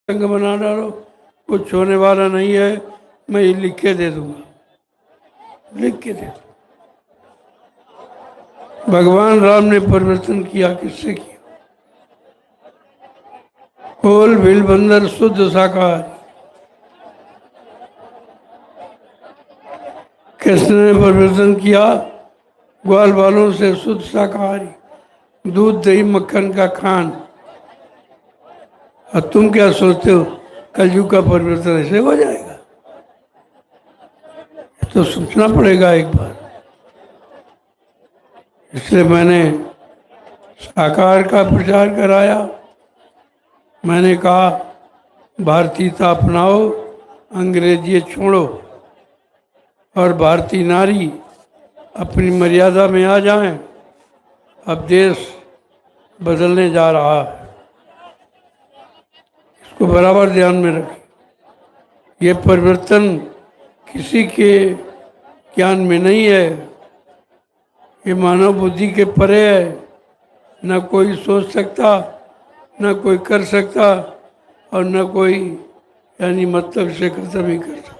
संग बना डालो, कुछ होने वाला नहीं है। मैं ये लिख के दे दूंगा, लिख के दे दूंगा। भगवान राम ने परिवर्तन किया, किससे किया? कोल भील बंदर शुद्ध शाकाहारी। किसने परिवर्तन किया? ग्वाल बालों से शुद्ध शाकाहारी, दूध दही मक्खन का खान। और तुम क्या सोचते हो कलयुग का परिवर्तन ऐसे हो जाएगा? तो सोचना पड़ेगा एक बार। इसलिए मैंने शाकाहार का प्रचार कराया। मैंने कहा भारतीयता अपनाओ, अंग्रेजी छोड़ो और भारतीय नारी अपनी मर्यादा में आ जाएं। अब देश बदलने जा रहा है, इसको बराबर ध्यान में रखें। ये परिवर्तन किसी के ज्ञान में नहीं है, ये मानव बुद्धि के परे है। न कोई सोच सकता, न कोई कर सकता और न कोई यानी मतलब से खत्म ही कर सकता।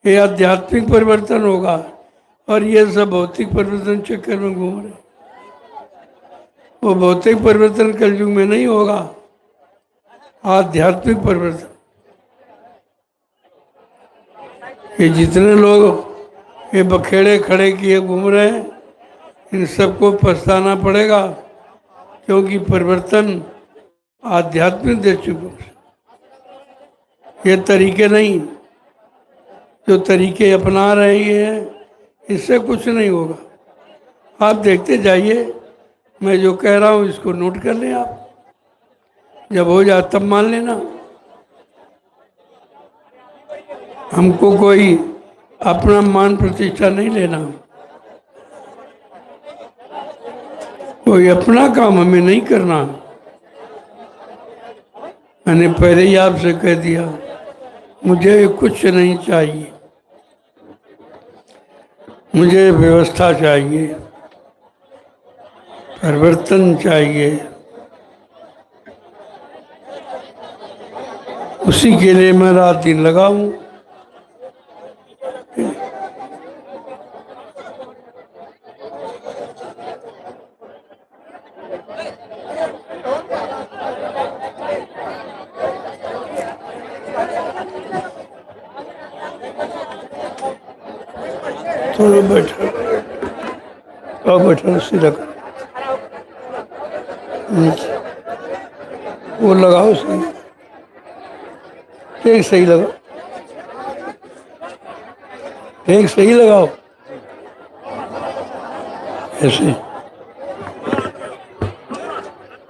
ये आध्यात्मिक परिवर्तन होगा और ये सब भौतिक परिवर्तन चक्कर में घूम रहे। वो भौतिक परिवर्तन कलयुग में नहीं होगा, आध्यात्मिक परिवर्तन। ये जितने लोग ये बखेड़े खड़े किए घूम रहे हैं, इन सबको पछताना पड़ेगा, क्योंकि परिवर्तन आध्यात्मिक दृष्टिकोण से। ये तरीके नहीं, जो तरीके अपना रहे हैं, इससे कुछ नहीं होगा। आप देखते जाइए, मैं जो कह रहा हूँ इसको नोट कर लें आप, जब हो जाए तब मान लेना। हमको कोई अपना मान प्रतिष्ठा नहीं लेना, कोई अपना काम हमें नहीं करना। मैंने पहले ही आपसे कह दिया, मुझे कुछ नहीं चाहिए, मुझे व्यवस्था चाहिए, परिवर्तन चाहिए। उसी के लिए मैं रात दिन लगा हूं। थोड़ा बैठा और बैठा सीधा कर, वो लगाओ सही, ठीक सही लगाओ, ठीक सही लगाओ, ऐसे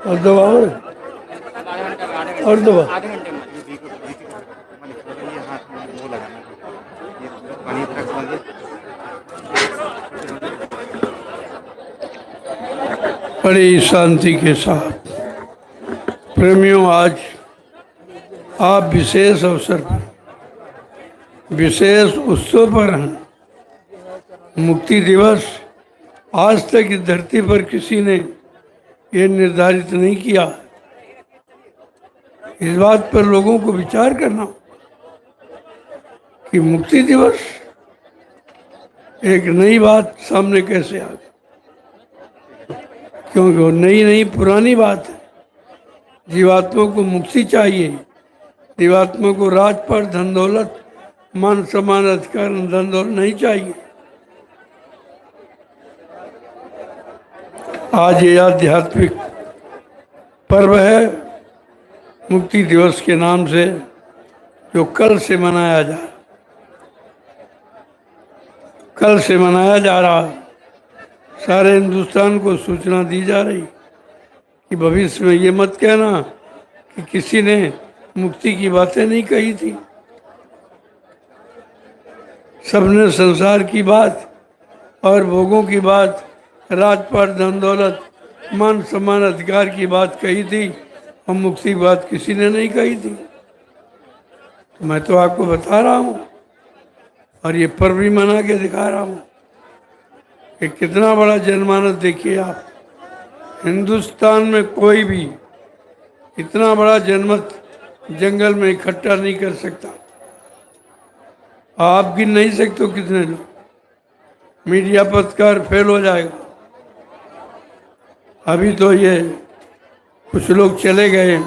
और दबाओ और दबाओ। बड़ी शांति के साथ प्रेमियों, आज आप विशेष अवसर पर, विशेष उत्सव पर हैं। मुक्ति दिवस आज तक इस धरती पर किसी ने ये निर्धारित नहीं किया। इस बात पर लोगों को विचार करना कि मुक्ति दिवस एक नई बात सामने कैसे आ गई, क्योंकि वो नई पुरानी बात है। जीवात्मा को मुक्ति चाहिए, जीवात्मा को राजपाट धन दौलत मान सम्मान अधिकार धन दौलत नहीं चाहिए। आज ये आध्यात्मिक पर्व है मुक्ति दिवस के नाम से, जो कल से मनाया जा रहा है। सारे हिंदुस्तान को सूचना दी जा रही कि भविष्य में ये मत कहना कि किसी ने मुक्ति की बातें नहीं कही थी। सबने संसार की बात और भोगों की बात, राजपाट धन दौलत मान सम्मान अधिकार की बात कही थी, और मुक्ति की बात किसी ने नहीं कही थी। तो मैं तो आपको बता रहा हूँ और ये पर्व भी मना के दिखा रहा हूँ कि कितना बड़ा जनमानस। देखिए आप, हिंदुस्तान में कोई भी इतना बड़ा जनमत जंगल में इकट्ठा नहीं कर सकता। आप गिन नहीं सकते हो कितने लोग। मीडिया पत्रकार फेल हो जाएगा। अभी तो ये कुछ लोग चले गए,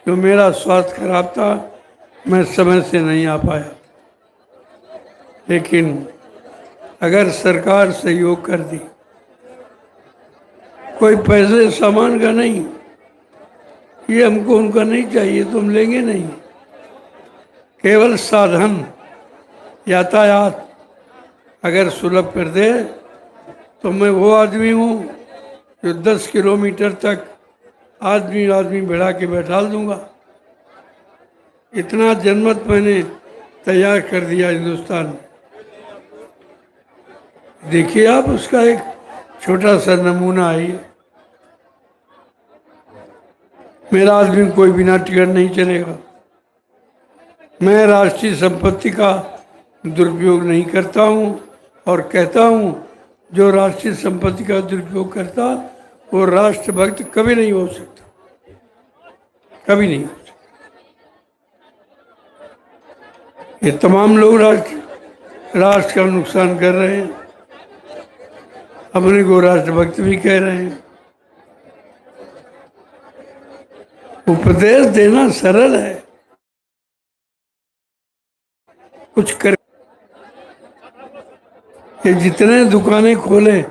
तो मेरा स्वास्थ्य खराब था, मैं समय से नहीं आ पाया। लेकिन अगर सरकार सहयोग कर दी, कोई पैसे सामान का नहीं, ये हमको उनका नहीं चाहिए, तुम लेंगे नहीं, केवल साधन यातायात अगर सुलभ कर दे, तो मैं वो आदमी हूँ जो 10 किलोमीटर तक आदमी आदमी बढ़ा के बैठा दूंगा। इतना जनमत मैंने तैयार कर दिया हिंदुस्तान में। देखिए आप, उसका एक छोटा सा नमूना है ये। मेरा आदमी कोई बिना टिकट नहीं चलेगा। मैं राष्ट्रीय संपत्ति का दुरुपयोग नहीं करता हूँ, और कहता हूँ जो राष्ट्रीय संपत्ति का दुरुपयोग करता वो राष्ट्रभक्त कभी नहीं हो सकता, कभी नहीं हो सकता। ये तमाम लोग राष्ट्र का नुकसान कर रहे हैं, अपने को राष्ट्रभक्त भी कह रहे हैं। उपदेश देना सरल है, कुछ कर। ये जितने दुकानें खोले,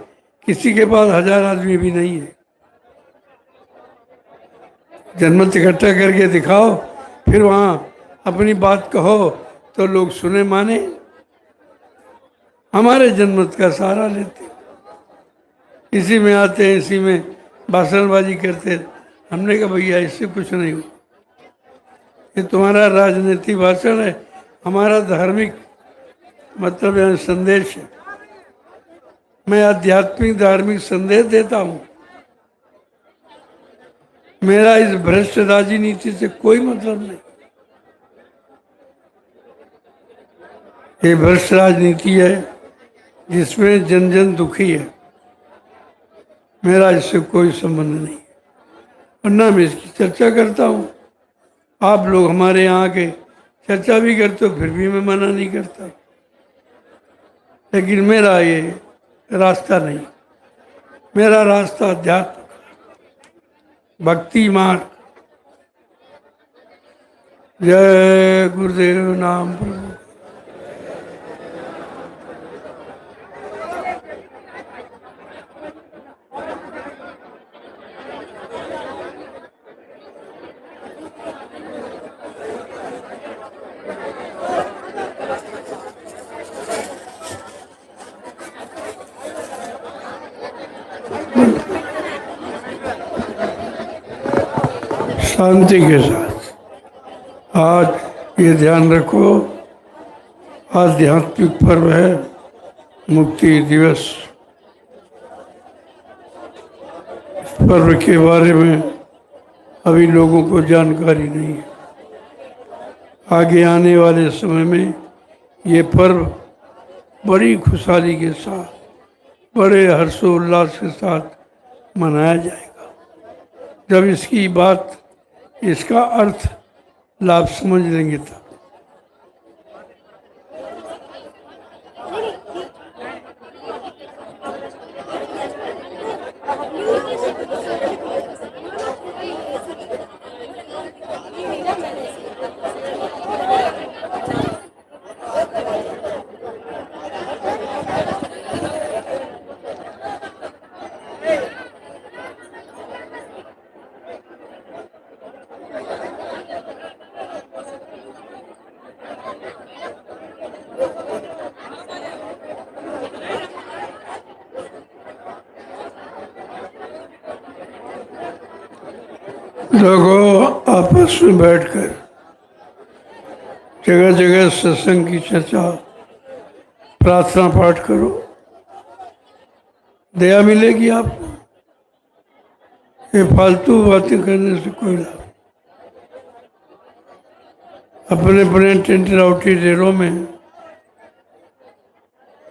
किसी के पास 1000 आदमी भी नहीं है। जनमत इकट्ठा करके दिखाओ, फिर वहां अपनी बात कहो तो लोग सुने माने। हमारे जनमत का सहारा लेते, इसी में आते हैं, इसी में भाषणबाजी करते। हमने कहा भैया इससे कुछ नहीं हो, ये तुम्हारा राजनीतिक भाषण है, हमारा धार्मिक मतलब यहाँ संदेश है। मैं आध्यात्मिक धार्मिक संदेश देता हूँ। मेरा इस भ्रष्ट राजनीति से कोई मतलब नहीं। ये भ्रष्ट राजनीति है जिसमें जन जन दुखी है। मेरा इससे कोई संबंध नहीं, वरना मैं इसकी चर्चा करता हूँ। आप लोग हमारे यहाँ के चर्चा भी करते हो, फिर भी मैं मना नहीं करता। लेकिन मेरा ये रास्ता नहीं, मेरा रास्ता अध्यात्म, भक्ति मार्ग। जय गुरुदेव नाम प्रभु। शांति के साथ आज ये ध्यान रखो, आध्यात्मिक पर्व है मुक्ति दिवस। इस पर्व के बारे में अभी लोगों को जानकारी नहीं है। आगे आने वाले समय में ये पर्व बड़ी खुशहाली के साथ, बड़े हर्षोल्लास के साथ मनाया जाएगा। जब इसकी बात, इसका अर्थ लाभ समझ लेंगे तब। लोगों आपस में बैठकर जगह जगह सत्संग की चर्चा, प्रार्थना पाठ करो, दया मिलेगी आपको। ये फालतू बातें करने से कोई लाभ। अपने अपने टेंट राउटी डेरों में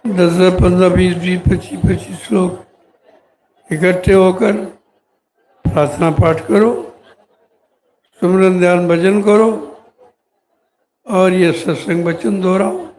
10, 15, 20, 25 लोग इकट्ठे होकर प्रार्थना पाठ करो, सुमरन ध्यान भजन करो और ये सत्संग वचन दोहराओ।